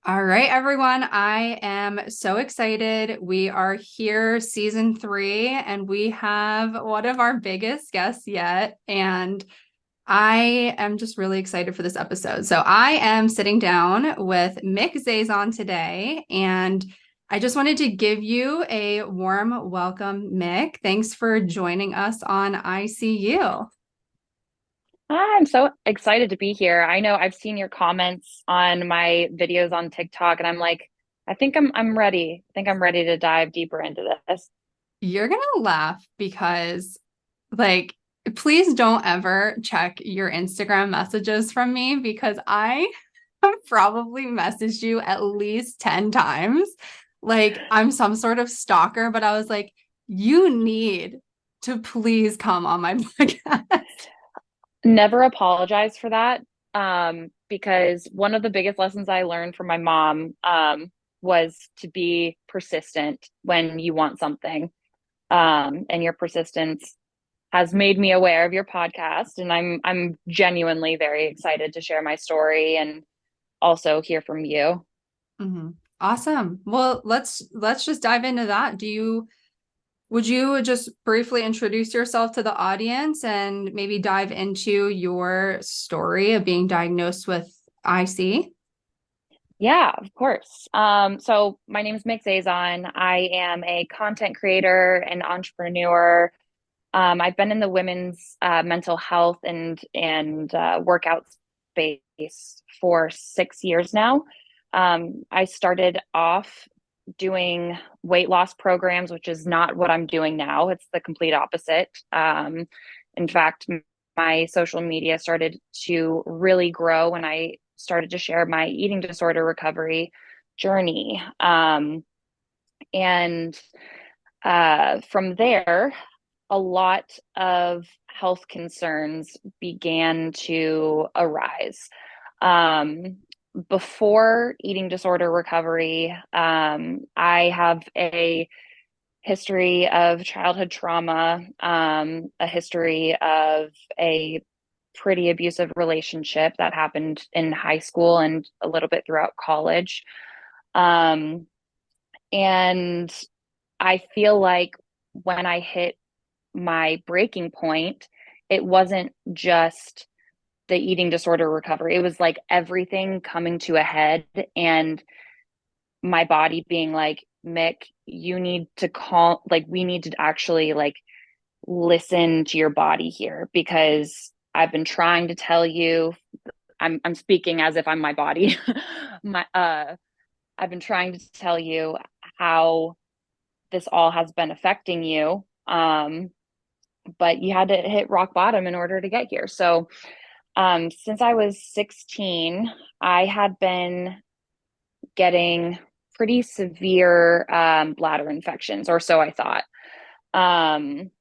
All right, everyone. I am so excited. We are here, season 3, and we have one of our biggest guests yet. And I am just really excited for this episode. So, I am sitting down with Mik Zazon today, and I just wanted to give you a warm welcome, Mik. Thanks for joining us on ICU. I'm so excited to be here. I know I've seen your comments on my videos on TikTok, and I'm like, I think I'm ready. I think I'm ready to dive deeper into this. You're gonna laugh because, like, please don't ever check your Instagram messages from me because I have probably messaged you at least 10 times. Like, I'm some sort of stalker, but I was like, you need to please come on my podcast. Never apologize for that, because one of the biggest lessons I learned from my mom, was to be persistent when you want something. And your persistence has made me aware of your podcast, and I'm genuinely very excited to share my story and also hear from you. Mhm. Awesome. Well, let's just dive into that. Would you just briefly introduce yourself to the audience and maybe dive into your story of being diagnosed with IC? Yeah, of course. So my name is Mik Zazon. I am a content creator and entrepreneur. I've been in the women's mental health and workout space for 6 years now. I started off doing weight loss programs, which is not what I'm doing now. It's the complete opposite. In fact, my social media started to really grow when I started to share my eating disorder recovery journey. And From there, a lot of health concerns began to arise. Um, Before eating disorder recovery, I have a history of childhood trauma, a history of a pretty abusive relationship that happened in high school and a little bit throughout college. Um, and I feel like when I hit my breaking point, it wasn't just the eating disorder recovery. It was like everything coming to a head and my body being like, Mik, you need to call, like, we need to actually like listen to your body here because I've been trying to tell you, I'm speaking as if I'm my body. my I've been trying to tell you how this all has been affecting you. But you had to hit rock bottom in order to get here. So, since I was 16, I had been getting pretty severe bladder infections, or so I thought. Um,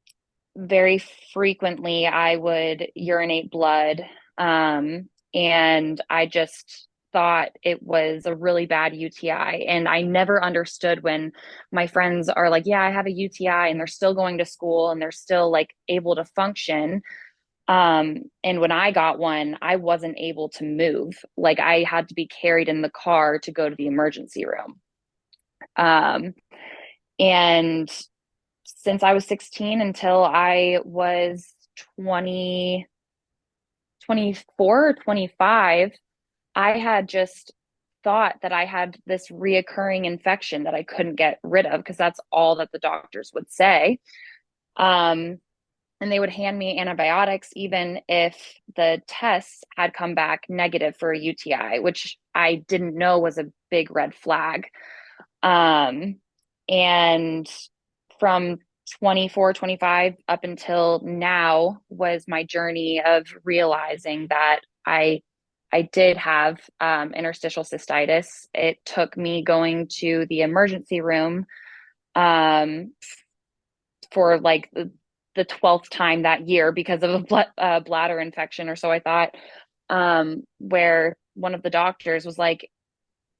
Very frequently, I would urinate blood, and I just thought it was a really bad UTI. And I never understood when my friends are like, yeah, I have a UTI, and they're still going to school and they're still like able to function. And when I got one, I wasn't able to move. Like I had to be carried in the car to go to the emergency room. Um, and since I was 16 until I was 20, 24 or 25, I had just thought that I had this reoccurring infection that I couldn't get rid of because that's all that the doctors would say. Um, and they would hand me antibiotics even if the tests had come back negative for a UTI, which I didn't know was a big red flag. Um, and from 24, 25 up until now was my journey of realizing that I did have interstitial cystitis. It took me going to the emergency room um, for like the 12th time that year because of a bladder infection, or so I thought, where one of the doctors was like,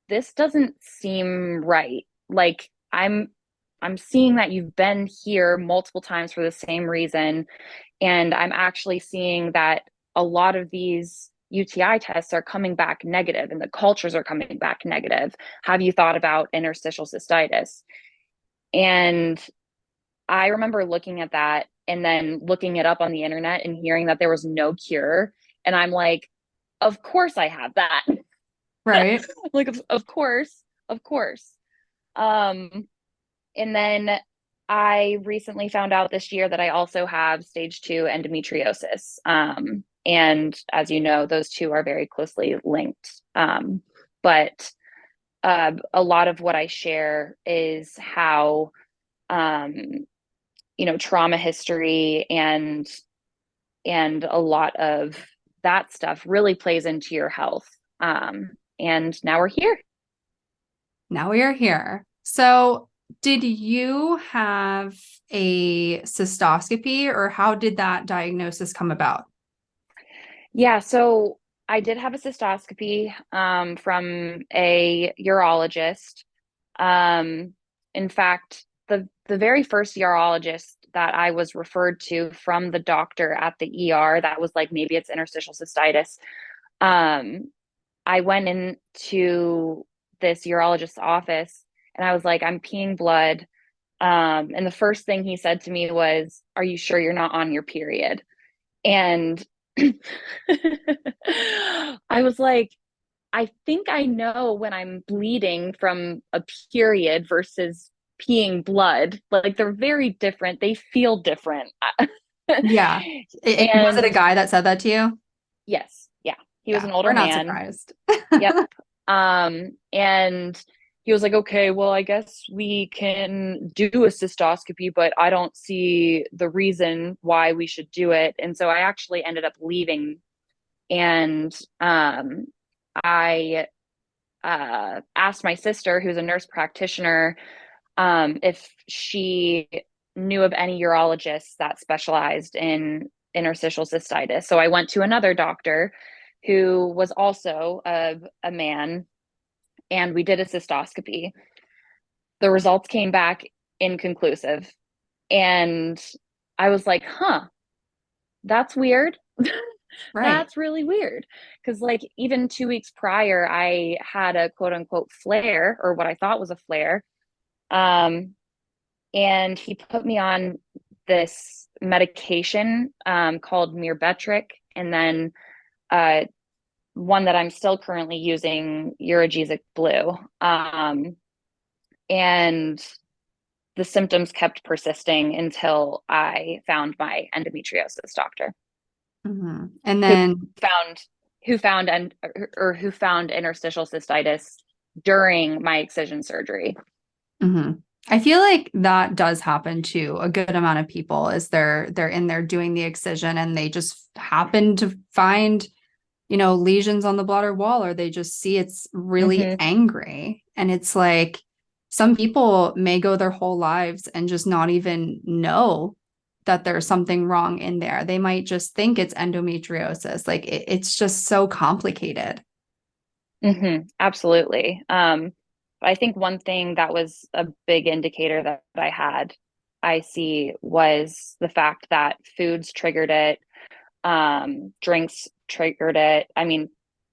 this doesn't seem right. Like I'm seeing that you've been here multiple times for the same reason, and I'm actually seeing that a lot of these UTI tests are coming back negative and the cultures are coming back negative. Have you thought about interstitial cystitis? And I remember looking at that and then looking it up on the internet and hearing that there was no cure. And I'm like, of course I have that. Right. Like, of course, of course. Um, and then I recently found out this year that I also have stage 2 endometriosis. And as you know, those two are very closely linked. But a lot of what I share is how, um, trauma history and a lot of that stuff really plays into your health. And now we're here. Now we are here. So, did you have a cystoscopy or how did that diagnosis come about? Yeah, so I did have a cystoscopy from a urologist. In fact, the very first urologist that I was referred to from the doctor at the ER that was like, maybe it's interstitial cystitis. Um, I went into this urologist's office and I was like, I'm peeing blood. And the first thing he said to me was, "Are you sure you're not on your period?" And I was like, I think I know when I'm bleeding from a period versus peeing blood. Like they're very different. They feel different. Yeah. Was it a And guy that said that to you? yes, yeah, he was Yeah, an older we're not man. surprised. Yep. And he was like, okay, well, I guess we can do a cystoscopy, but I don't see the reason why we should do it. And so I actually ended up leaving and I asked my sister, who's a nurse practitioner, if she knew of any urologists that specialized in interstitial cystitis. So I went to another doctor who was also a man, and we did a cystoscopy. The results came back inconclusive. And I was like, huh, that's weird. Right. That's really weird. Because, like, even 2 weeks prior, I had a quote unquote flare, or what I thought was a flare. Um, and he put me on this medication called Mirbetric, and then uh, one that I'm still currently using, Urogesic Blue. And the symptoms kept persisting until I found my endometriosis doctor, And who then, found who found interstitial cystitis during my excision surgery. mhm. I feel like that does happen to a good amount of people is they're in there doing the excision and they just happen to find, lesions on the bladder wall, or they just see it's really Mm-hmm. angry. And it's like some people may go their whole lives and just not even know that there's something wrong in there. They might just think it's endometriosis. Like it's just so complicated. Mm-hmm. Absolutely. I think one thing that was a big indicator that I see was the fact that foods triggered it, drinks triggered it. I mean,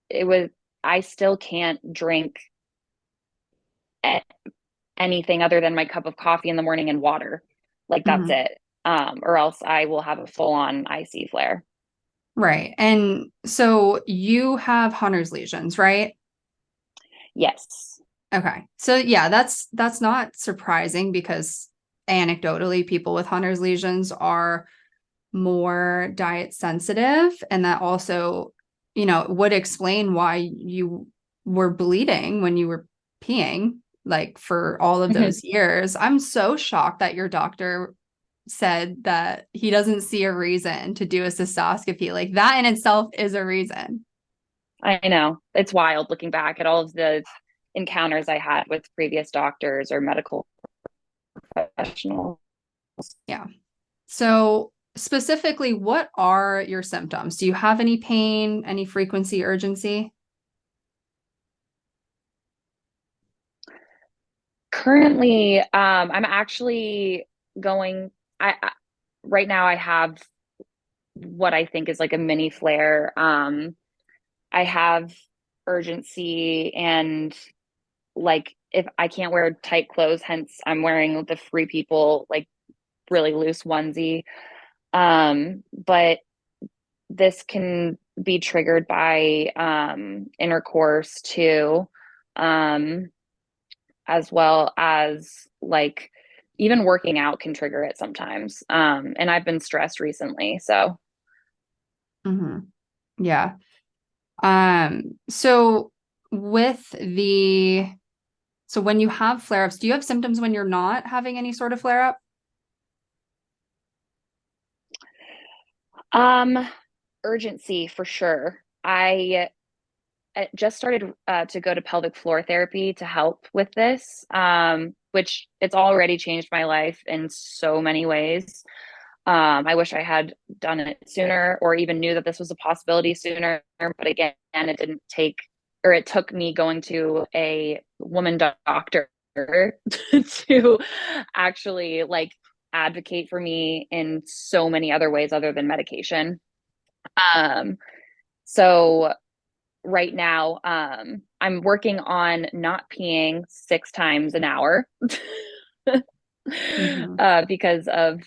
it was, I still can't drink anything other than my cup of coffee in the morning and water. Like that's Mhm. it. Or else I will have a full on IC flare. Right. And so you have Hunner's lesions, right? Yes. Okay. So yeah, that's not surprising because anecdotally people with Hunner's lesions are more diet sensitive, and that also, would explain why you were bleeding when you were peeing like for all of Mm-hmm. those years. I'm so shocked that your doctor said that he doesn't see a reason to do a cystoscopy. Like that in itself is a reason. I know. It's wild looking back at all of the encounters I had with previous doctors or medical professionals. Yeah. So, specifically, what are your symptoms? Do you have any pain, any frequency, urgency? Currently, I'm actually going. I right now I have what I think is like a mini flare. I have urgency and like if I can't wear tight clothes, hence I'm wearing the Free People like really loose onesie. But this can be triggered by intercourse too, um, as well as like even working out can trigger it sometimes. And I've been stressed recently, so. Hmm. Yeah. So with the so when you have flare-ups, do you have symptoms when you're not having any sort of flare-up? Um, Urgency for sure. I just started to go to pelvic floor therapy to help with this, which it's already changed my life in so many ways. I wish I had done it sooner or even knew that this was a possibility sooner. But again, it didn't take, or it took me going to a woman doctor to actually like advocate for me in so many other ways other than medication. Um, so right now, I'm working on not peeing 6 times an hour Hmm. because of,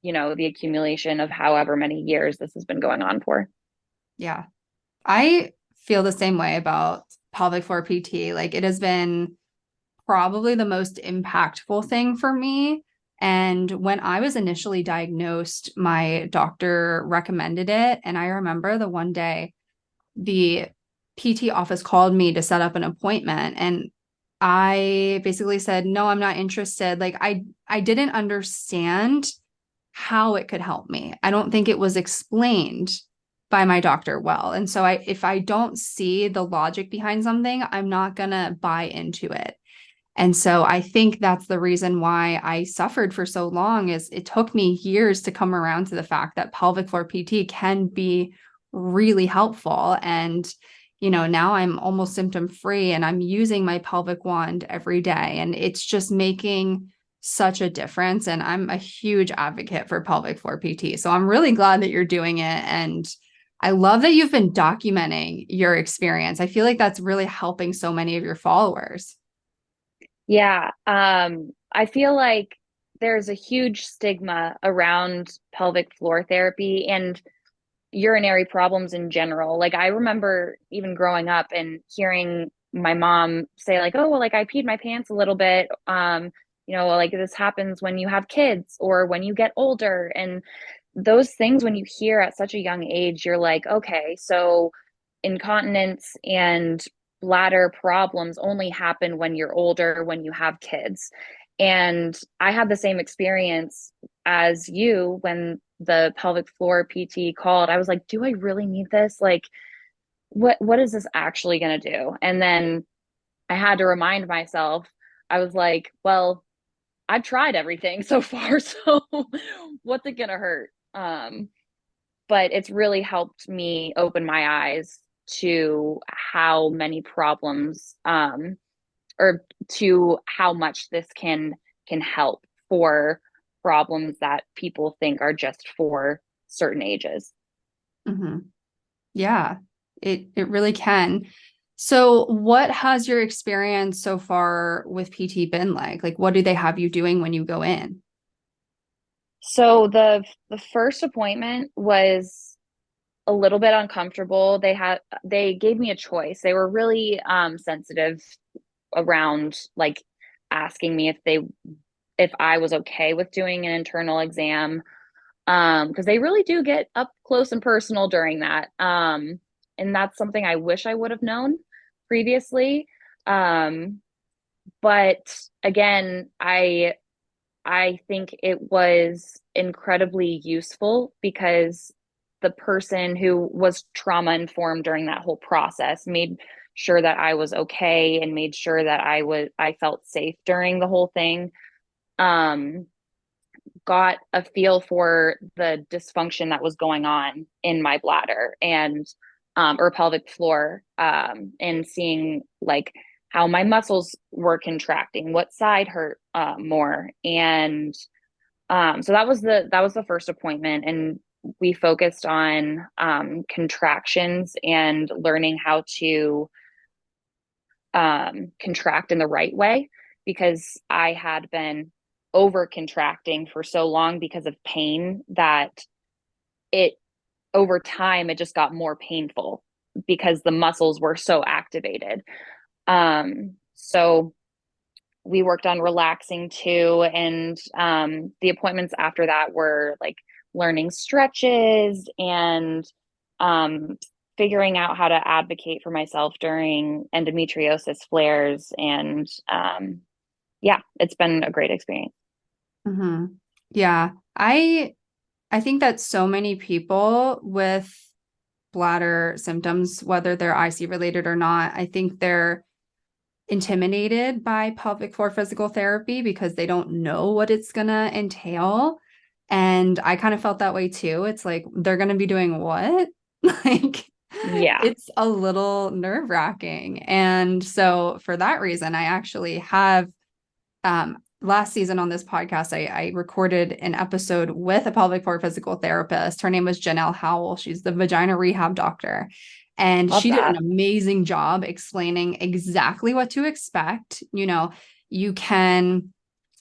the accumulation of however many years this has been going on for. Yeah. I feel the same way about pelvic floor PT. Like it has been probably the most impactful thing for me. And when I was initially diagnosed, my doctor recommended it. And I remember the one day the PT office called me to set up an appointment and I basically said, "No, I'm not interested." Like I didn't understand how it could help me. I don't think it was explained by my doctor well. And so if I don't see the logic behind something, I'm not going to buy into it. And so I think that's the reason why I suffered for so long is it took me years to come around to the fact that pelvic floor PT can be really helpful. And, now I'm almost symptom free and I'm using my pelvic wand every day. And it's just making such a difference. And I'm a huge advocate for pelvic floor PT. So I'm really glad that you're doing it. And I love that you've been documenting your experience. I feel like that's really helping so many of your followers. Yeah, I feel like there's a huge stigma around pelvic floor therapy and urinary problems in general. Like I remember even growing up and hearing my mom say like, "Oh, well, like I peed my pants a little bit. Like this happens when you have kids or when you get older." And those things when you hear at such a young age, you're like, "Okay, so incontinence and bladder problems only happen when you're older, when you have kids." And I had the same experience as you when the pelvic floor PT called. I was like, do I really need this? Like, what is this actually going to do? And then I had to remind myself, I was like, well, I've tried everything so far, so what's it going to hurt? But it's really helped me open my eyes to how many problems or to how much this can help for problems that people think are just for certain ages. Hmm. Yeah, it really can. So, what has your experience so far with PT been like? Like, what do they have you doing when you go in? So the first appointment was a little bit uncomfortable. They gave me a choice. They were really sensitive around like asking me if I was okay with doing an internal exam, because they really do get up close and personal during that. And that's something I wish I would have known previously. Um, but again, I think it was incredibly useful because the person who was trauma informed during that whole process made sure that I was okay and made sure that I felt safe during the whole thing. Um, got a feel for the dysfunction that was going on in my bladder and or pelvic floor, and seeing like how my muscles were contracting, what side hurt more, and so that was the first appointment. And we focused on contractions and learning how to contract in the right way, because I had been over contracting for so long because of pain that it over time it just got more painful because the muscles were so activated. So we worked on relaxing too, and the appointments after that were like learning stretches and um, figuring out how to advocate for myself during endometriosis flares. And yeah, it's been a great experience. Hmm. Yeah. I think that so many people with bladder symptoms, whether they're IC related or not, I think they're intimidated by pelvic floor physical therapy because they don't know what it's going to entail. And I kind of felt that way too. It's like, they're going to be doing what? Like, Yeah. it's a little nerve-wracking. And so for that reason, I actually have last season on this podcast, I recorded an episode with a pelvic floor physical therapist. Her name was Janelle Howell. She's the vagina rehab doctor. And Love she did an that. amazing job explaining exactly what to expect. You can,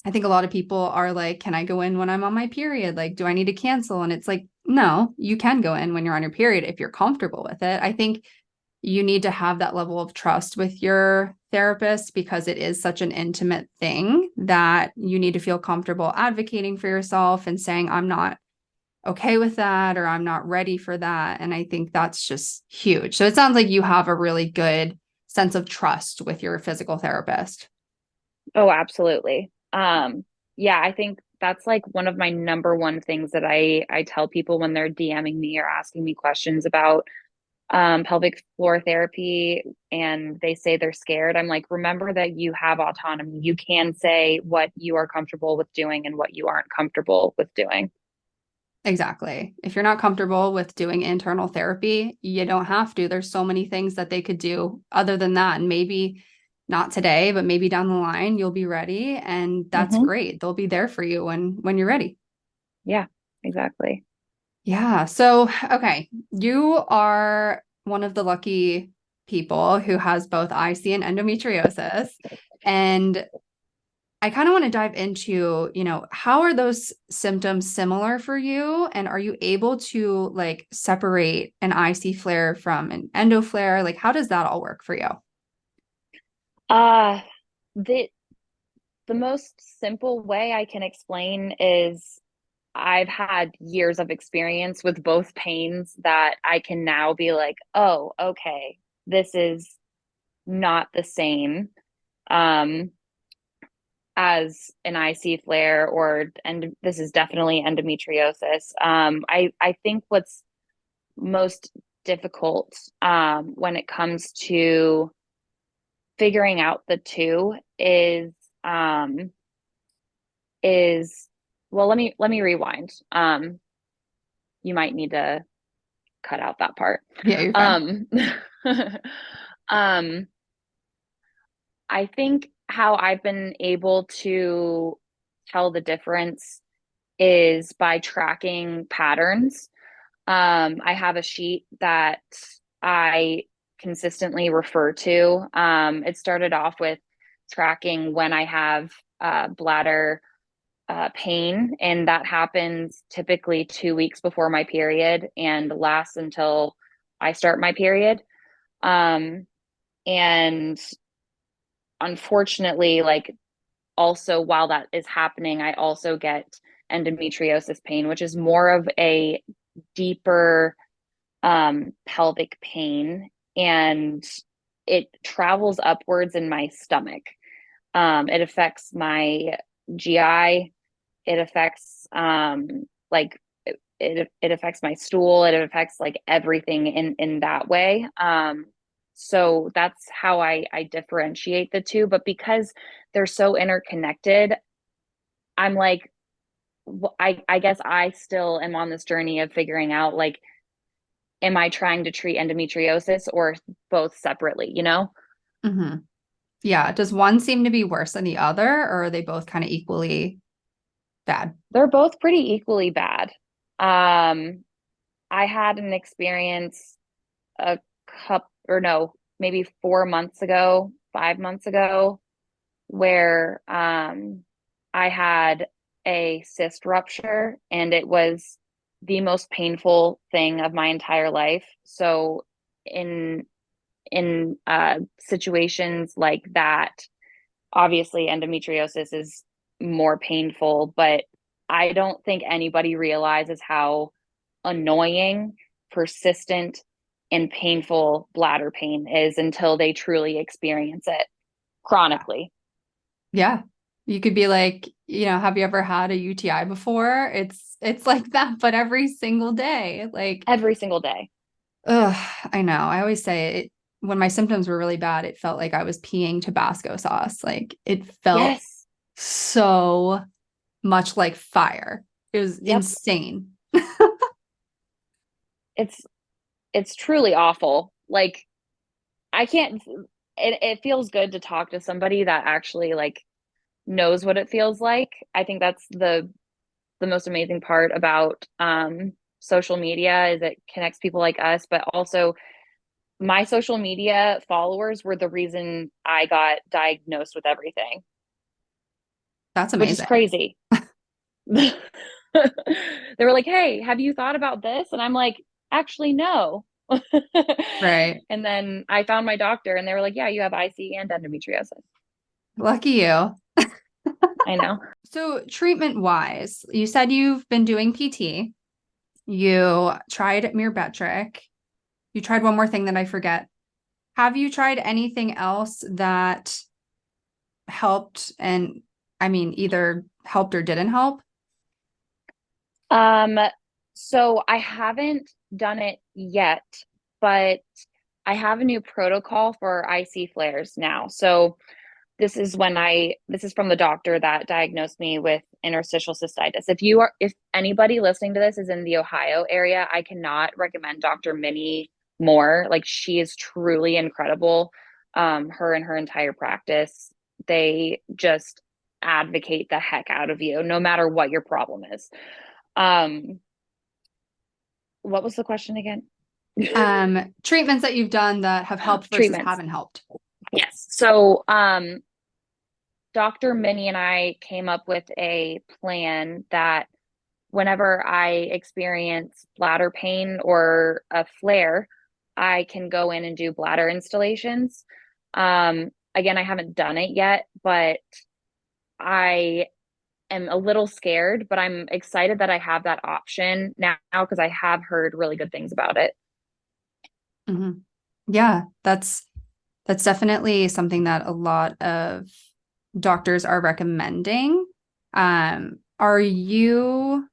I think a lot of people are like, can I go in when I'm on my period? Like, do I need to cancel? And it's like, no, you can go in when you're on your period if you're comfortable with it. I think you need to have that level of trust with your therapist because it is such an intimate thing that you need to feel comfortable advocating for yourself and saying, I'm not okay with that or I'm not ready for that. And I think that's just huge. So it sounds like you have a really good sense of trust with your physical therapist. Oh, absolutely. Yeah, I think that's like one of my number one things that I tell people when they're DMing me or asking me questions about pelvic floor therapy and they say they're scared. I'm like, remember that you have autonomy. You can say what you are comfortable with doing and what you aren't comfortable with doing. Exactly. If you're not comfortable with doing internal therapy, you don't have to. There's so many things that they could do other than that. And maybe not today, but maybe down the line you'll be ready. And that's Hmm. great. They'll be there for you when you're ready. Yeah, exactly. Yeah. So, okay. You are one of the lucky people who has both IC and endometriosis. And I kind of want to dive into, how are those symptoms similar for you? And are you able to like separate an IC flare from an endo flare? Like, how does that all work for you? Uh the the most simple way I can explain is I've had years of experience with both pains that I can now be like, oh, okay, this is not the same um, as an IC flare, and this is definitely endometriosis. I think what's most difficult when it comes to figuring out the two um, is well, let me rewind. You might need to cut out that part. Yeah, you're fine. Um, um, I think how I've been able to tell the difference is by tracking patterns. I have a sheet that I consistently refer to. It started off with tracking when I have bladder pain, and that happens typically 2 weeks before my period and lasts until I start my period. Um, and unfortunately, like also while that is happening, I also get endometriosis pain, which is more of a deeper pelvic pain, and it travels upwards in my stomach. It affects my GI. It affects like it affects my stool. It affects like everything in that way. So that's how I differentiate the two. But because they're so interconnected, I'm like, I guess I still am on this journey of figuring out like, am I trying to treat endometriosis or both separately, you know? Hmm. Yeah. Does one seem to be worse than the other, or are they both kind of equally bad? They're both pretty equally bad. Um, I had an experience a cup or no, maybe 4 months ago, 5 months ago, where I had a cyst rupture and it was the most painful thing of my entire life. So in situations like that, obviously endometriosis is more painful, but I don't think anybody realizes how annoying, persistent, and painful bladder pain is until they truly experience it chronically. Yeah. You could be like, have you ever had a UTI before? It's like that, but every single day. Like, Every single day. ugh, I know. I always say it when my symptoms were really bad, it felt like I was peeing Tabasco sauce. Like it felt Yes. so much like fire. It was Yep. insane. It's it's truly awful. Like I can't it feels good to talk to somebody that actually like knows what it feels like. I think that's the most amazing part about social media is it connects people like us, but also my social media followers were the reason I got diagnosed with everything, That's which is amazing. crazy. They were like, "Hey, have you thought about this?" And I'm like, "Actually, no." Right. And then I found my doctor and they were like, "Yeah, you have IC and endometriosis." Lucky you. I know. So, treatment wise, you said you've been doing PT. You tried Mirbetrick. You tried one more thing that I forget. Have you tried anything else that helped? And I mean, either helped or didn't help? Um, so I haven't done it yet, but I have a new protocol for IC flares now. So this is from the doctor that diagnosed me with interstitial cystitis. If anybody listening to this is in the Ohio area, I cannot recommend Dr. Minnie more. Like she is truly incredible. Her and her entire practice, they just advocate the heck out of you, no matter what your problem is. Um, what was the question again? Treatments that you've done that have helped versus Treatments. haven't helped. Yes. So, Dr. Minnie and I came up with a plan that whenever I experience bladder pain or a flare, I can go in and do bladder installations. Again, I haven't done it yet, but I am a little scared, but I'm excited that I have that option now because I have heard really good things about it. Mhm. Yeah, that's definitely something that a lot of doctors are recommending. Are you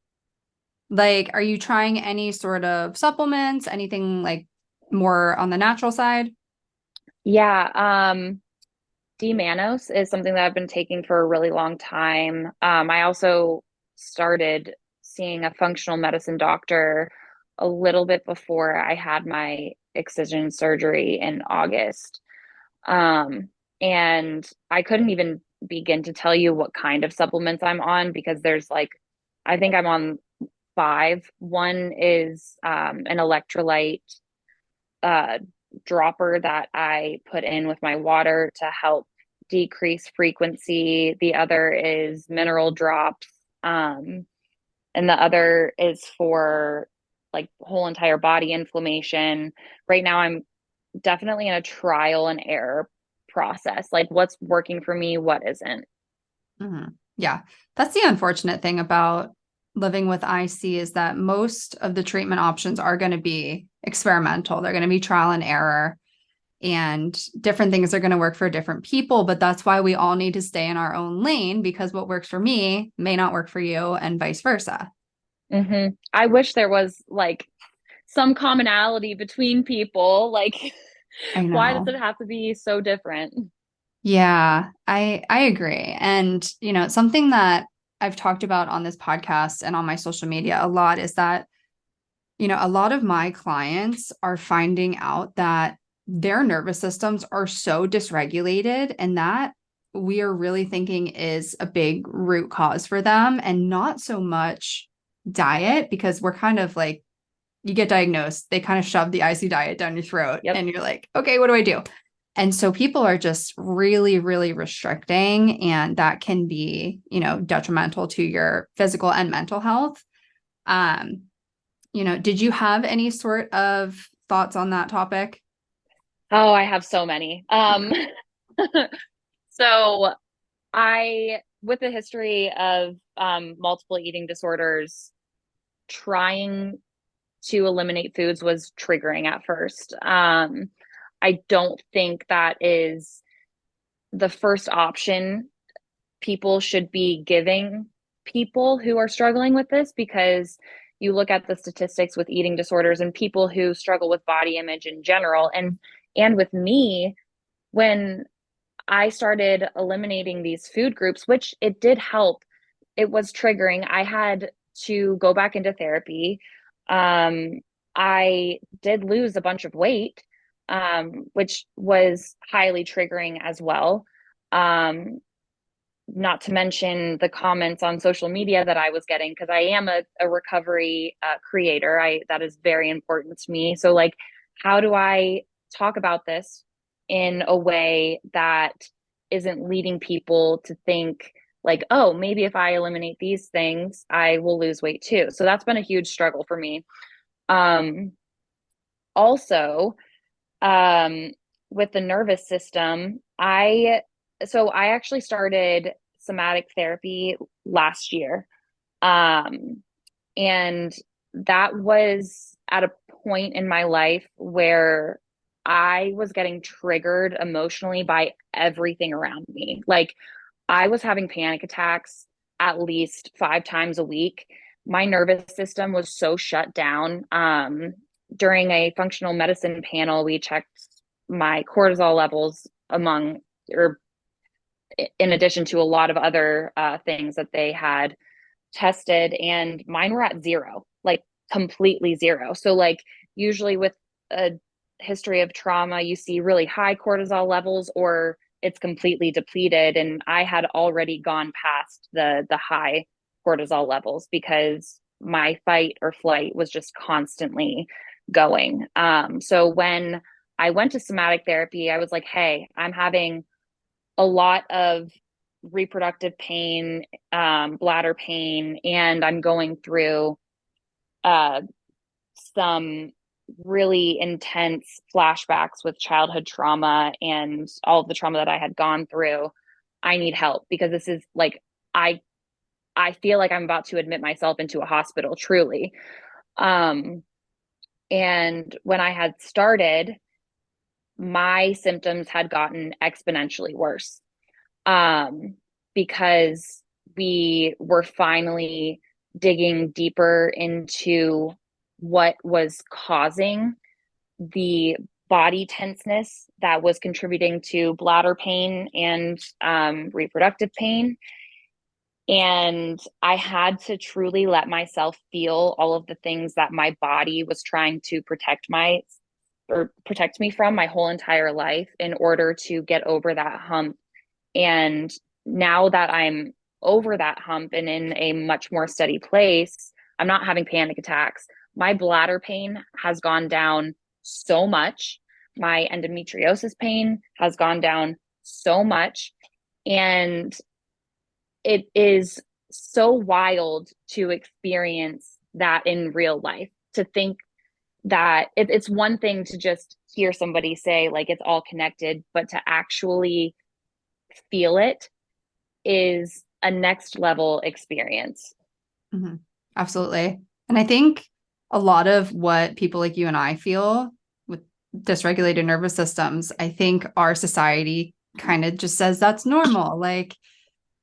are you trying any sort of supplements, anything like more on the natural side? Yeah, D-mannose is something that I've been taking for a really long time. I also started seeing a functional medicine doctor a little bit before I had my excision surgery in August. Um, and I couldn't even begin to tell you what kind of supplements I'm on because there's like, I think I'm on five. One is an electrolyte uh, dropper that I put in with my water to help decrease frequency. The other is mineral drops. And the other is for like whole entire body inflammation. Right now, I'm definitely in a trial and error process. Like what's working for me, what isn't. Yeah, that's the unfortunate thing about living with IC is that most of the treatment options are going to be experimental. They're going to be trial and error, and different things are going to work for different people. But that's why we all need to stay in our own lane because what works for me may not work for you, and vice versa. I wish there was like some commonality between people. Like, I why does know. it have to be so different? Yeah, I agree. And, something that I've talked about on this podcast and on my social media a lot is that, a lot of my clients are finding out that their nervous systems are so dysregulated and that we are really thinking is a big root cause for them and not so much diet because we're kind of like you get diagnosed, they kind of shove the IC diet down your throat Yep. and you're like, okay, what do I do? And so people are just really, really restricting, and that can be, detrimental to your physical and mental health. Um, did you have any sort of thoughts on that topic? Oh, I have so many. So with a history of multiple eating disorders, trying to eliminate foods was triggering at first. I don't think that is the first option people should be giving people who are struggling with this, because you look at the statistics with eating disorders and people who struggle with body image in general, and with me, when I started eliminating these food groups, which it did help, it was triggering. I had to go back into therapy. um, I did lose a bunch of weight, which was highly triggering as well. um, Not to mention the comments on social media that I was getting, because I am a recovery creator. I That is very important to me. So like, how do I talk about this in a way that isn't leading people to think like, oh, maybe if I eliminate these things, I will lose weight too. So that's been a huge struggle for me. Um, Also, um, with the nervous system, I actually started somatic therapy last year. Um, and that was at a point in my life where I was getting triggered emotionally by everything around me. Like, I was having panic attacks at least 5 times a week. My nervous system was so shut down. During a functional medicine panel, we checked my cortisol levels, among, or in addition to a lot of other things that they had tested, and mine were at zero, like completely zero. So, like, usually with a history of trauma, you see really high cortisol levels, or it's completely depleted. And I had already gone past the high cortisol levels because my fight or flight was just constantly going. So when I went to somatic therapy, I was like, hey, I'm having a lot of reproductive pain, bladder pain, and I'm going through uh, some really intense flashbacks with childhood trauma and all of the trauma that I had gone through. I need help, because this is like, I I feel like I'm about to admit myself into a hospital, truly. Um, and when I had started, my symptoms had gotten exponentially worse, um, because we were finally digging deeper into what was causing the body tenseness that was contributing to bladder pain and reproductive pain. And I had to truly let myself feel all of the things that my body was trying to protect me from my whole entire life, in order to get over that hump. And now that I'm over that hump and in a much more steady place, I'm not having panic attacks. My bladder pain has gone down so much. My endometriosis pain has gone down so much. And it is so wild to experience that in real life, to think that it's one thing to just hear somebody say, like, it's all connected, but to actually feel it is a next level experience. Mhm. Absolutely. And I think a lot of what people like you and I feel with dysregulated nervous systems, I think our society kind of just says that's normal. Like,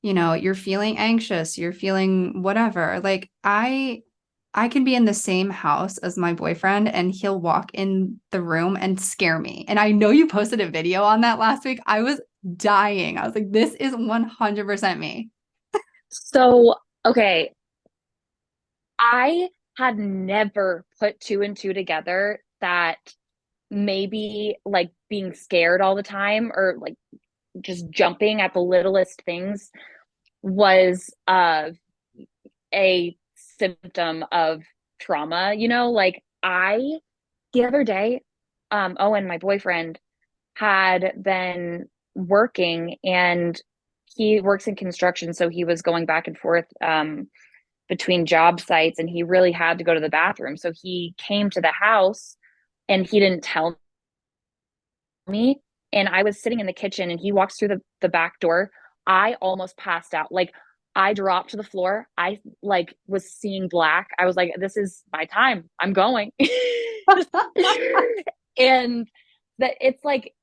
you're feeling anxious, you're feeling whatever. Like, I can be in the same house as my boyfriend and he'll walk in the room and scare me. And I know you posted a video on that last week. I was dying. I was like, this is 100% me. So, okay, I had never put two and two together that maybe like being scared all the time, or like just jumping at the littlest things, was a symptom of trauma. Like, I the other day, Owen, my boyfriend, had been working, and he works in construction, so he was going back and forth between job sites, and he really had to go to the bathroom. So he came to the house and he didn't tell me. And I was sitting in the kitchen and he walks through the back door. I almost passed out. Like I dropped to the floor. I like was seeing black. I was like, this is my time. I'm going. And that it's like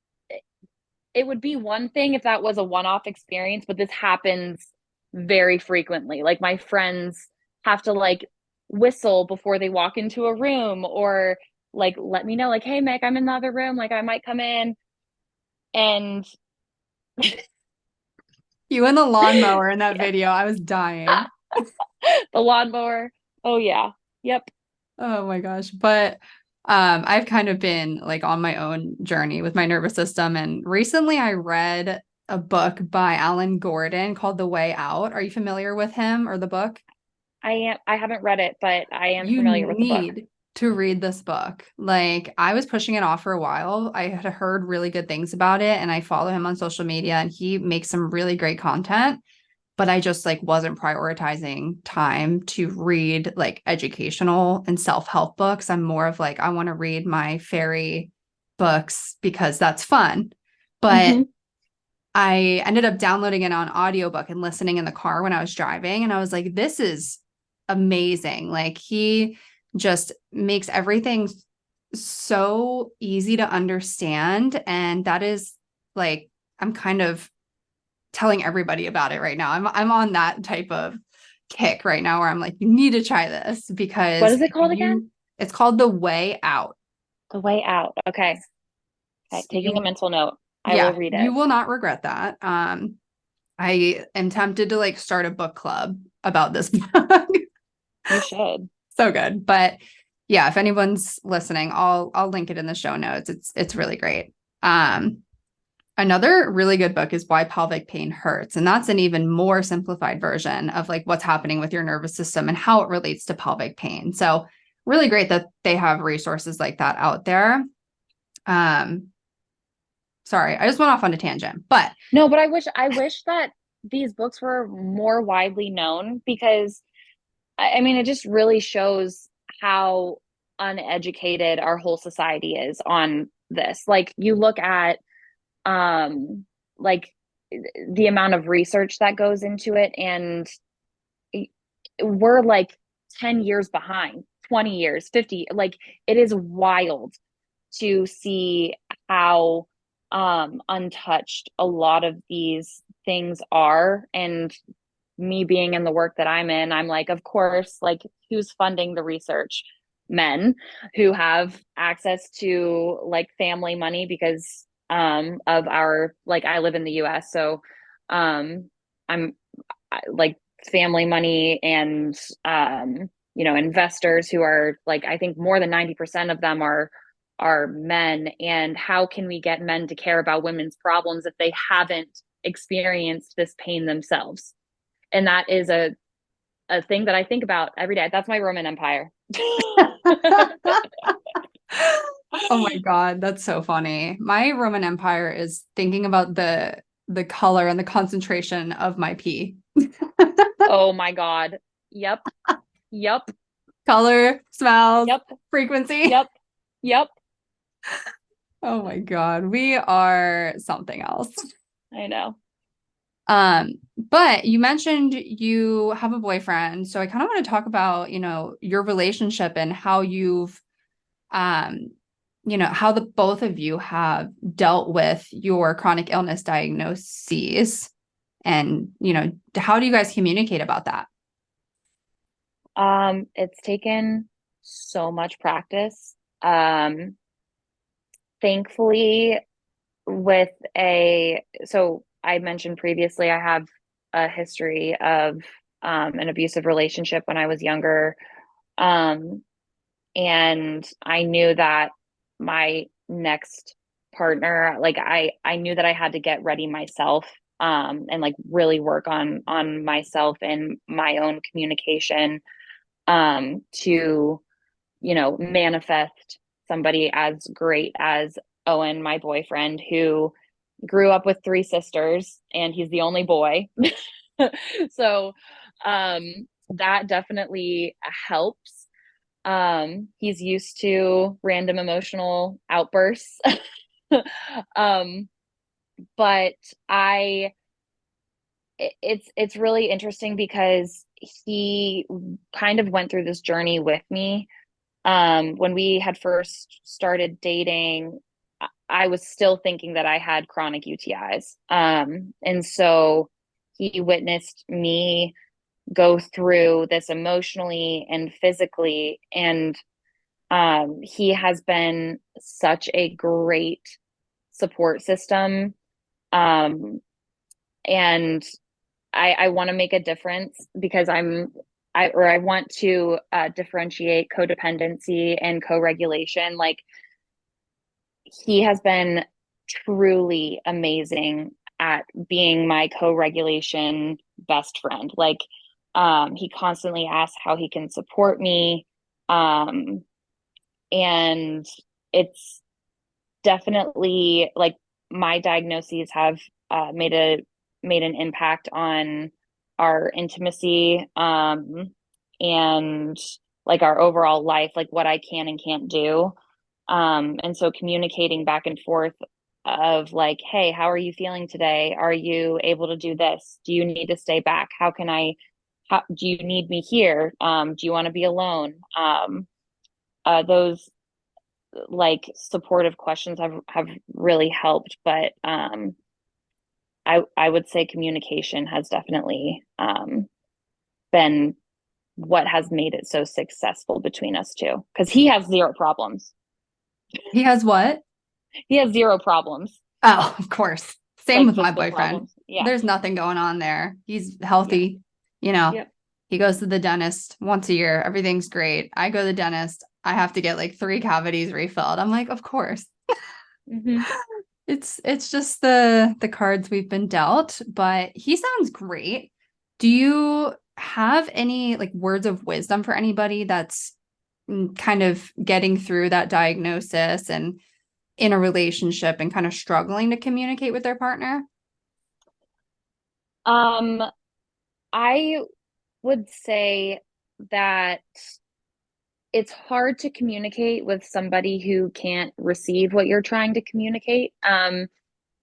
it would be one thing if that was a one-off experience, but this happens very frequently. Like my friends have to like whistle before they walk into a room, or like let me know like, hey Mick, I'm in the other room, like I might come in. And You and the lawnmower in that yeah, video, I was dying. the lawnmower. Oh yeah. Yep. Oh my gosh. But I've kind of been like on my own journey with my nervous system. And recently I read a book by Alan Gordon called The Way Out. Are you familiar with him or the book? I haven't read it, but I am You familiar with the book. need to read this book. Like, I was pushing it off for a while. I had heard really good things about it, and I follow him on social media, and he makes some really great content. But I just like wasn't prioritizing time to read like educational and self-help books. I'm more of like, I want to read my fairy books because that's fun. But Mm-hmm. I ended up downloading it on audiobook and listening in the car when I was driving. And I was like, this is amazing. Like, he just makes everything so easy to understand. And that is like, I'm kind of telling everybody about it right now. I'm on that type of kick right now where I'm like, you need to try this What because is it called again? it's called The Way Out. The Way Out. Okay. Okay. Taking a You, mental note. I will yeah, read you it. will not regret that. I am tempted to like start a book club about this book. You should. So good. But yeah, if anyone's listening, I'll link it in the show notes. It's really great. Um, Another really good book is Why Pelvic Pain Hurts. And that's an even more simplified version of like what's happening with your nervous system and how it relates to pelvic pain. So really great that they have resources like that out there. Um, Sorry, I just went off on a tangent, but No, but I wish that these books were more widely known, because I mean it just really shows how uneducated our whole society is on this. Like you look at like the amount of research that goes into it, and we're like 10 years behind, 20 years, 50. Like it is wild to see how untouched a lot of these things are. And me being in the work that I'm in, I'm like, of course, like who's funding the research? Men who have access to like family money because of our, like I live in the US, so I'm like family money, and investors who are like, I think more than 90% of them are men. And how can we get men to care about women's problems if they haven't experienced this pain themselves? And that is a thing that I think about every day. That's my Roman Empire. oh my God, that's so funny. My Roman Empire is thinking about the color and the concentration of my pee. Oh my God. Yep. Yep. Color, smells, Yep. frequency. Yep. Yep. Oh my God, we are something else. I know. But you mentioned you have a boyfriend, so I kind of want to talk about, your relationship and how you've, um, how the both of you have dealt with your chronic illness diagnoses, and, how do you guys communicate about that? It's taken so much practice. Thankfully, with so I mentioned previously, I have a history of an abusive relationship when I was younger. Um, and I knew that my next partner, like I knew that I had to get ready myself, and like really work on myself and my own communication, to manifest somebody as great as Owen, my boyfriend, who grew up with three sisters and he's the only boy. So that definitely helps. He's used to random emotional outbursts. um, but I it's really interesting because he kind of went through this journey with me. When we had first started dating, I was still thinking that I had chronic UTIs. And so he witnessed me go through this emotionally and physically. And he has been such a great support system. Um, and I want to make a difference because I want to differentiate codependency and co-regulation. Like, he has been truly amazing at being my co-regulation best friend. Like, he constantly asks how he can support me. Um, and it's definitely like my diagnoses have made an impact on our intimacy, and like our overall life, like what I can and can't do. And so communicating back and forth of like, hey, how are you feeling today? Are you able to do this? Do you need to stay back? How do you need me here? Do you want to be alone? Those like supportive questions have really helped, but I would say communication has definitely been what has made it so successful between us two, because he has zero problems. He has what? He has zero problems, Oh, of course. Same like with my physical boyfriend. problems. Yeah. There's nothing going on there. He's Yeah. healthy. You know, Yep. he goes to the dentist once a year. Everything's great. I go to the dentist. I have to get like 3 cavities refilled. I'm like, of course. Mm-hmm. It's just the cards we've been dealt, but he sounds great. Do you have any like words of wisdom for anybody that's kind of getting through that diagnosis and in a relationship and kind of struggling to communicate with their partner? Um, I would say that it's hard to communicate with somebody who can't receive what you're trying to communicate.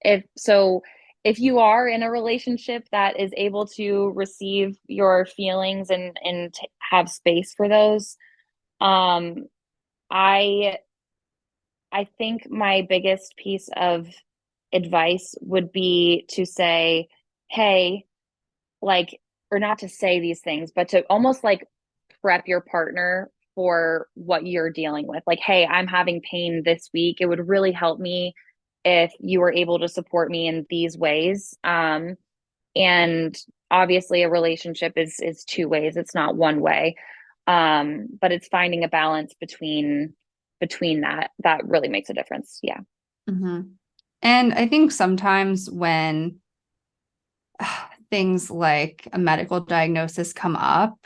If so, if you are in a relationship that is able to receive your feelings and have space for those, um, I I think my biggest piece of advice would be to say, hey, like, or not to say these things, but to almost like prep your partner for what you're dealing with. Like, hey, I'm having pain this week. It would really help me if you were able to support me in these ways. And obviously a relationship is two ways. It's not one way. But it's finding a balance between that really makes a difference. Yeah. Mm-hmm. And I think sometimes when things like a medical diagnosis come up,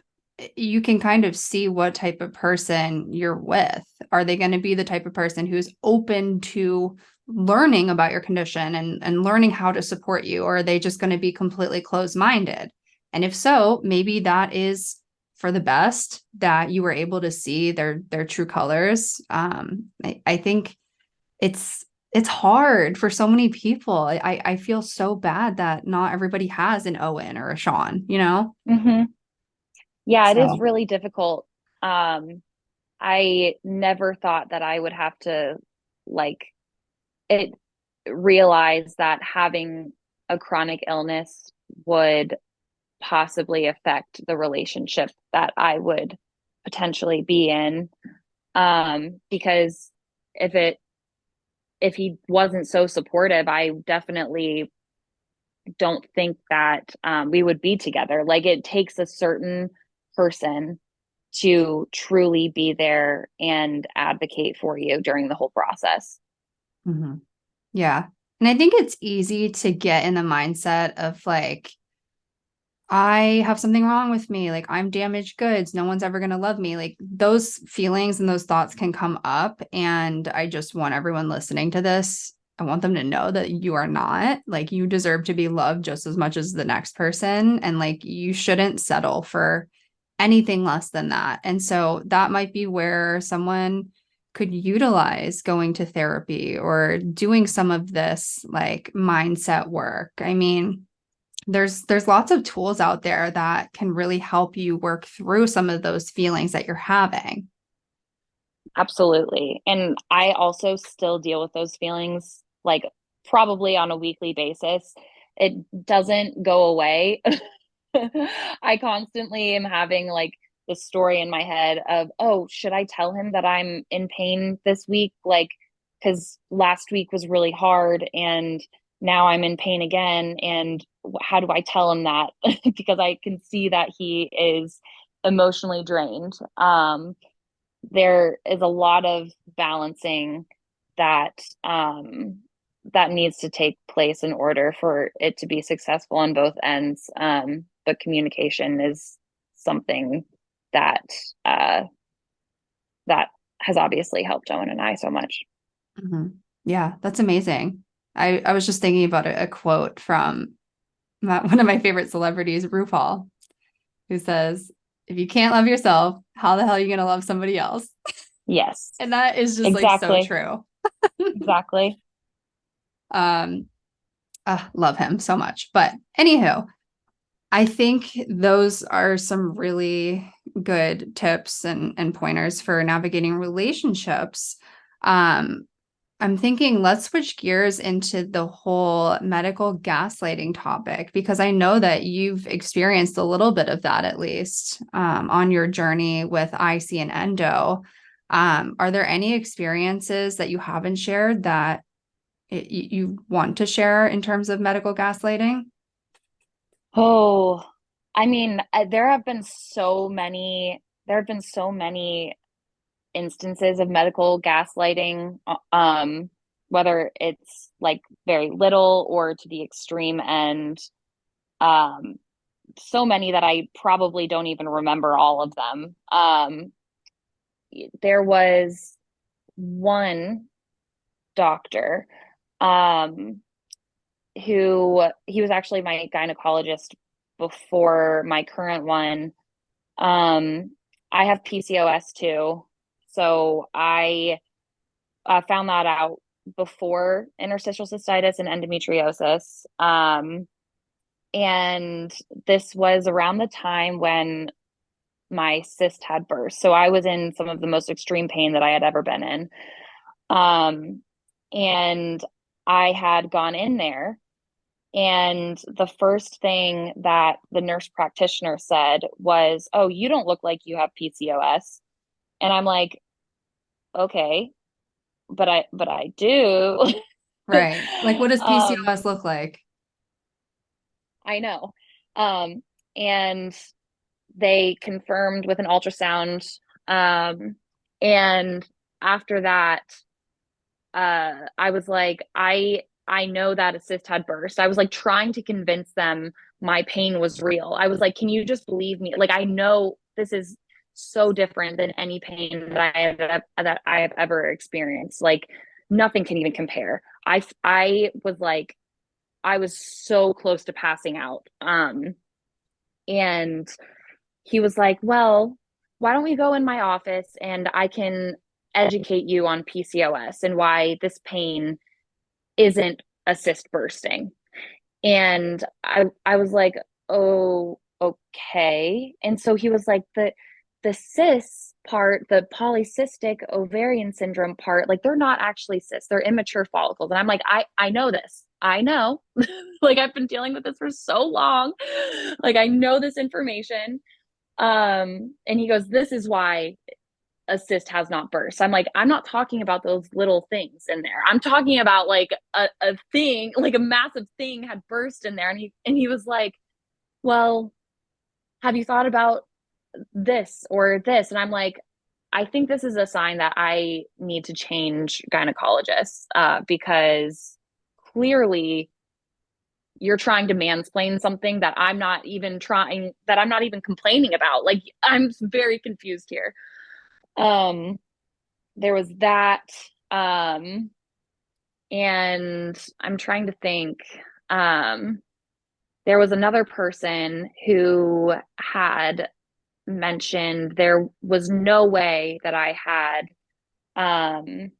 you can kind of see what type of person you're with. Are they going to be the type of person who's open to learning about your condition and learning how to support you? Or are they just going to be completely closed-minded? And if so, maybe that is for the best that you were able to see their true colors. I think it's it's hard for so many people. I feel so bad that not everybody has an Owen or a Sean, you know? Mm-hmm. Yeah, it is So, really difficult. Um, I never thought that I would have to like it realize that having a chronic illness would possibly affect the relationship that I would potentially be in. Because if it if he wasn't so supportive, I definitely don't think that we would be together. Like, it takes a certain person to truly be there and advocate for you during the whole process. mhm. Yeah. And I think it's easy to get in the mindset of like, I have something wrong with me. Like, I'm damaged goods. No one's ever going to love me. Like, those feelings and those thoughts can come up. And I just want everyone listening to this, I want them to know that you are not. Like, you deserve to be loved just as much as the next person. And like, you shouldn't settle for anything less than that. And so that might be where someone could utilize going to therapy or doing some of this like mindset work. I mean, there's lots of tools out there that can really help you work through some of those feelings that you're having. Absolutely. And I also still deal with those feelings like probably on a weekly basis. It doesn't go away. I constantly am having like this story in my head of, oh, should I tell him that I'm in pain this week? Like, because last week was really hard and now I'm in pain again. And how do I tell him that? Because I can see that he is emotionally drained. There is a lot of balancing that that needs to take place in order for it to be successful on both ends. But communication is something that uh, that has obviously helped Owen and I so much. Mhm. Yeah, that's amazing. I was just thinking about a quote from one of my favorite celebrities, RuPaul, who says, "If you can't love yourself, how the hell are you going to love somebody else?" Yes, And that is just like so exactly, true. exactly. Um, love him so much. But anywho, I think those are some really good tips and pointers for navigating relationships. Um, I'm thinking let's switch gears into the whole medical gaslighting topic because I know that you've experienced a little bit of that at least on your journey with IC and Endo. Are there any experiences that you haven't shared that you want to share in terms of medical gaslighting? Oh, I mean, there have been so many. There have been so many instances of medical gaslighting, whether it's like very little or to the extreme end. Um, so many that I probably don't even remember all of them. There was one doctor um, who he was actually my gynecologist before my current one. Um, I have PCOS too, so I found that out before interstitial cystitis and endometriosis. And this was around the time when my cyst had burst. So I was in some of the most extreme pain that I had ever been in. Um, and I had gone in there, and the first thing that the nurse practitioner said was, "Oh, you don't look like you have PCOS." And I'm like, "Okay, but I do." Right. Like, what does um, PCOS look like? I know. Um, and they confirmed with an ultrasound. Um, and after that, I was like, I know that a cyst had burst. I was like trying to convince them my pain was real. I was like, can you just believe me? Like, I know this is so different than any pain that I have ever experienced. Like, nothing can even compare. I was like, I was so close to passing out. And he was like, well, why don't we go in my office and I can educate you on PCOS and why this pain isn't a cyst bursting. And I was like, oh, okay. And so he was like, the cysts part, the polycystic ovarian syndrome part, like they're not actually cysts, they're immature follicles. And I'm like, I know this. I know. Like I've been dealing with this for so long. Like I know this information. And he goes, this is why a cyst has not burst. I'm like, I'm not talking about those little things in there. I'm talking about like a thing, like a massive thing had burst in there. And he was like, well, have you thought about this or this? And I'm like, I think this is a sign that I need to change gynecologists because clearly you're trying to mansplain something that I'm not even trying, that I'm not even complaining about. Like, I'm very confused here. Um, there was that. Um, and I'm trying to think. Um, there was another person who had mentioned there was no way that um,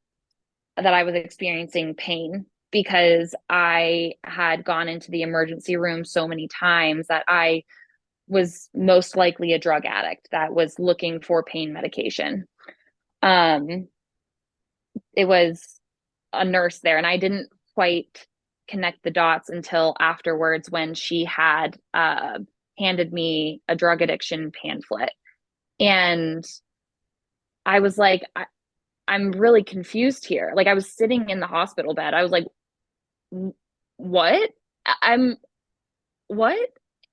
I was experiencing pain because I had gone into the emergency room so many times that I was most likely a drug addict that was looking for pain medication. Um, it was a nurse there, and I didn't quite connect the dots until afterwards when she had handed me a drug addiction pamphlet. And I was like, I'm really confused here. Like, I was sitting in the hospital bed. I was like, what? I'm what?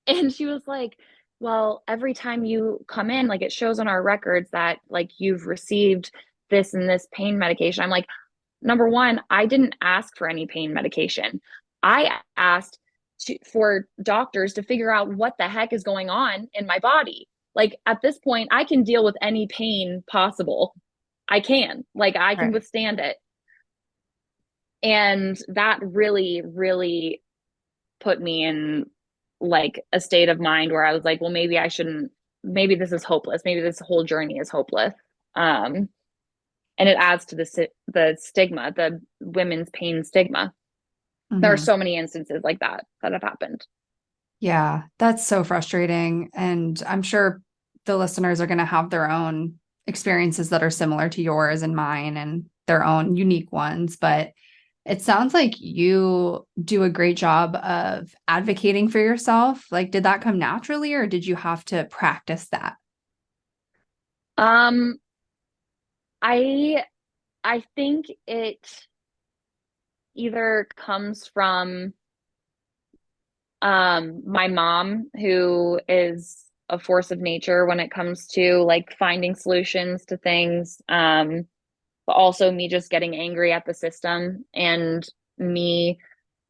And she was like, well, every time you come in, like it shows on our records that like you've received this and this pain medication. I'm like, number one, I didn't ask for any pain medication. I asked for doctors to figure out what the heck is going on in my body. Like at this point, I can deal with any pain possible. I can, like, I can Right. withstand it. And that really, really put me in like a state of mind where I was like, well, maybe I shouldn't, maybe this is hopeless. Maybe this whole journey is hopeless. Um, and it adds to the stigma, the women's pain stigma. There are Mhm. so many instances like that that have happened. Yeah, that's so frustrating. And I'm sure the listeners are going to have their own experiences that are similar to yours and mine and their own unique ones. But it sounds like you do a great job of advocating for yourself. Like, did that come naturally or did you have to practice that? Um, I I think it either comes from my mom, who is a force of nature when it comes to like finding solutions to things. But also me just getting angry at the system and me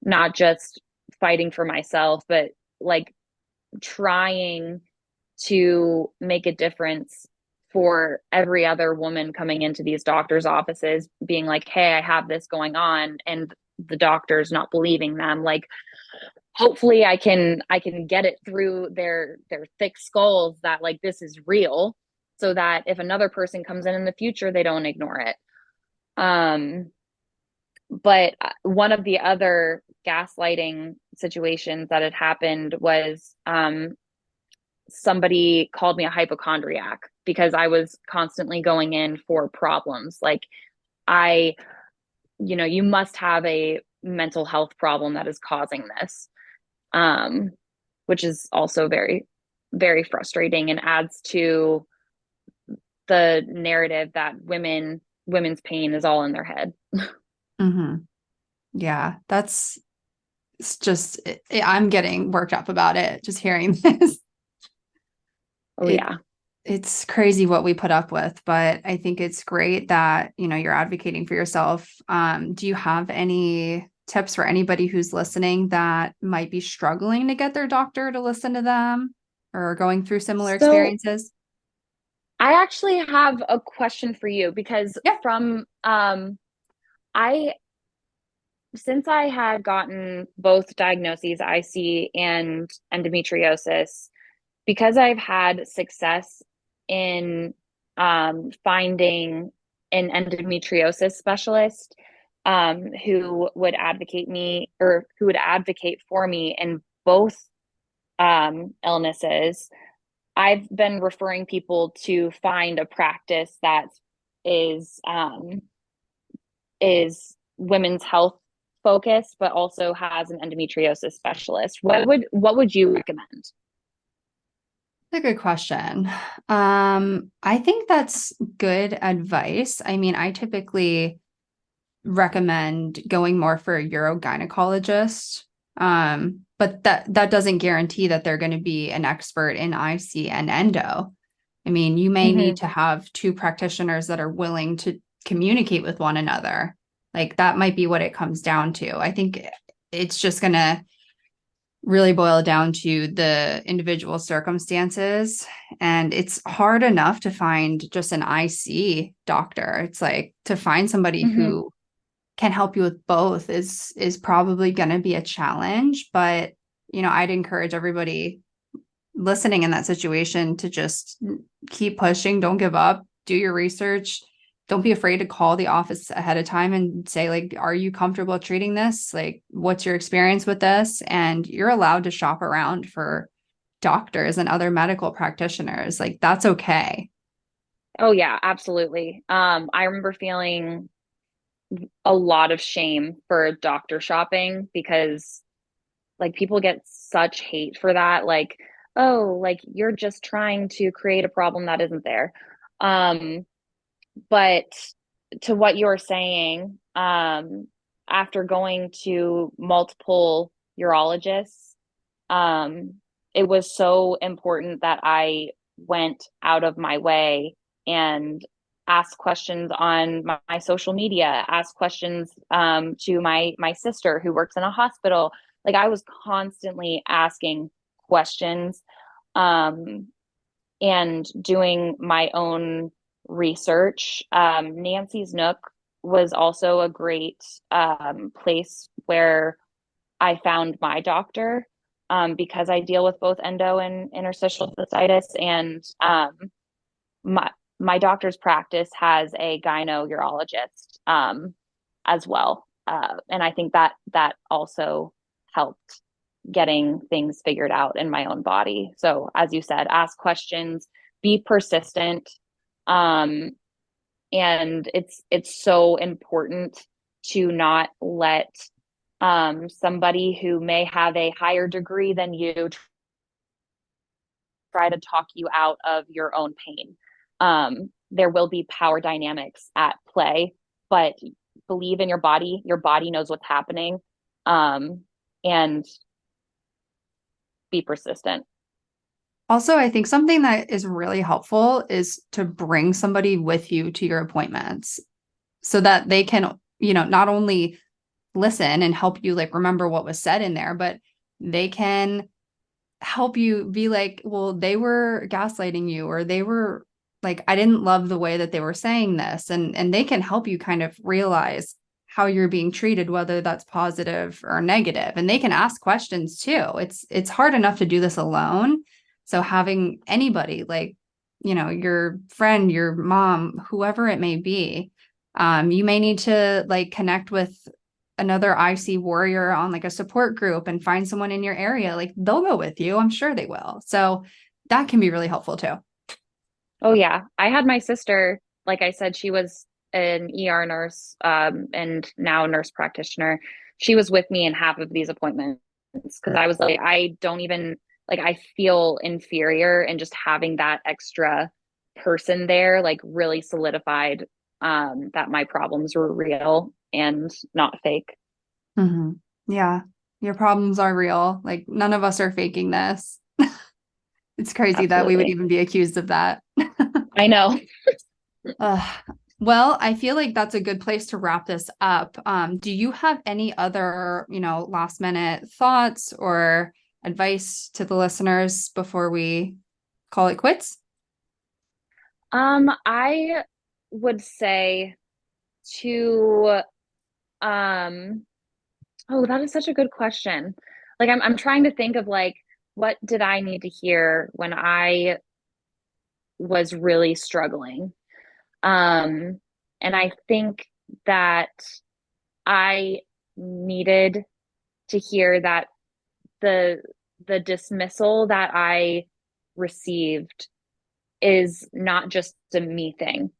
not just fighting for myself, but like trying to make a difference for every other woman coming into these doctors' offices, being like, hey, I have this going on, and the doctors not believing them. Like, hopefully I can get it through their thick skulls that like this is real, so that if another person comes in the future, they don't ignore it. um but one of the other gaslighting situations that had happened was somebody called me a hypochondriac because I was constantly going in for problems. Like, I, you must have a mental health problem that is causing this, um, which is also very, very frustrating and adds to the narrative that women's pain is all in their head. Hmm. Yeah, that's it's just, I'm getting worked up about it just hearing this. Oh It yeah. it's crazy what we put up with, but I think it's great that, you're advocating for yourself. Do you have any tips for anybody who's listening that might be struggling to get their doctor to listen to them or going through similar So experiences? I actually have a question for you because Yeah. from I since I had gotten both diagnoses, IC and endometriosis, because I've had success in finding an endometriosis specialist who would advocate me or who would advocate for me in both illnesses. I've been referring people to find a practice that is um, is women's health focused, but also has an endometriosis specialist. What would you recommend? That's a good question. I think that's good advice. I mean, I typically recommend going more for a urogynecologist. But that doesn't guarantee that they're going to be an expert in IC and endo. I mean, you may need Mm-hmm. to have two practitioners that are willing to communicate with one another. Like that might be what it comes down to. I think it's just gonna really boil down to the individual circumstances. And it's hard enough to find just an IC doctor. It's like to find somebody Hmm. who can help you with both is probably going to be a challenge. But, I'd encourage everybody listening in that situation to just keep pushing, don't give up, do your research. Don't be afraid to call the office ahead of time and say, like, are you comfortable treating this? Like, what's your experience with this? And you're allowed to shop around for doctors and other medical practitioners. Like, that's okay. Oh yeah, absolutely. I remember feeling a lot of shame for doctor shopping because like people get such hate for that. Like, oh, like you're just trying to create a problem that isn't there. Um, but to what you're saying, after going to multiple urologists, um, it was so important that I went out of my way and asked questions on my social media, asked questions to my sister who works in a hospital. Like I was constantly asking questions um, and doing my own research. Nancy's Nook was also a great place where I found my doctor because I deal with both endo and interstitial cystitis, and my my doctor's practice has a gyno urologist as well, and I think that also helped getting things figured out in my own body. So, as you said, ask questions, be persistent, um, and it's so important to not let somebody who may have a higher degree than you try to talk you out of your own pain. There will be power dynamics at play, but believe in your body. Your body knows what's happening, and be persistent. Also, I think something that is really helpful is to bring somebody with you to your appointments so that they can, not only listen and help you like remember what was said in there, but they can help you be like, well, they were gaslighting you, or they were like, I didn't love the way that they were saying this. And they can help you kind of realize how you're being treated, whether that's positive or negative. And they can ask questions too. It's hard enough to do this alone. So having anybody like, your friend, your mom, whoever it may be, you may need to like connect with another IC warrior on like a support group and find someone in your area. Like they'll go with you. I'm sure they will. So that can be really helpful too. Oh yeah, I had my sister. Like I said, she was an ER nurse, and now a nurse practitioner. She was with me in half of these appointments because I was like, I don't even like I feel inferior, and just having that extra person there like really solidified that my problems were real and not fake. Mm-hmm. Yeah. Your problems are real. Like none of us are faking this. It's crazy that we would Absolutely. even be accused of that. I know. uh, well, I feel like that's a good place to wrap this up. Do you have any other, last minute thoughts or advice to the listeners before we call it quits? I would say to um oh, that is such a good question. Like I'm trying to think of like what did I need to hear when I was really struggling. Um and I think that I needed to hear that the the dismissal that I received is not just a me thing.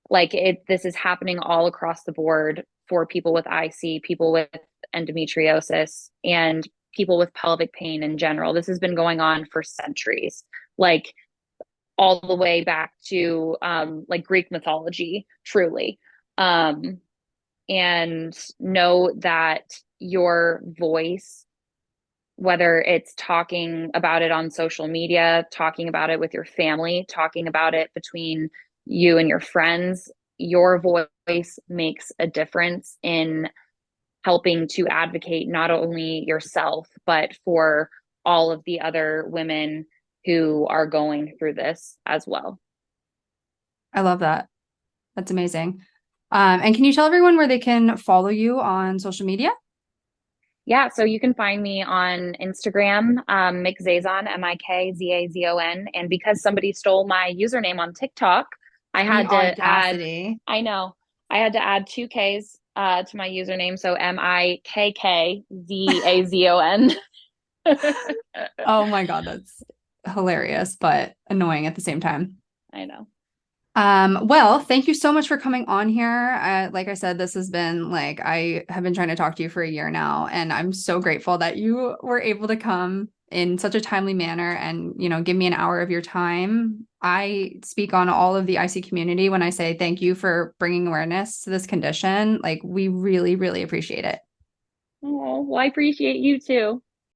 Like this is happening all across the board for people with IC, people with endometriosis, and people with pelvic pain in general. This has been going on for centuries, like all the way back to like Greek mythology, truly. Um, and know that your voice, whether it's talking about it on social media, talking about it with your family, talking about it between you and your friends, your voice makes a difference in helping to advocate not only yourself, but for all of the other women who are going through this as well. I love that. That's amazing. And can you tell everyone where they can follow you on social media? Yeah, so you can find me on Instagram, Mik Zazon, Mikzazon. And because somebody stole my username on TikTok, I The had to add, audacity. I know, I had to add two Ks to my username. So Mikkzazon. Oh my God, that's hilarious, but annoying at the same time. I know. Well, thank you so much for coming on here. Like I said, this has been like, I have been trying to talk to you for a year now, and I'm so grateful that you were able to come in such a timely manner and, give me an hour of your time. I speak on all of the IC community when I say thank you for bringing awareness to this condition. Like, we really, really appreciate it. Oh, well, I appreciate you too.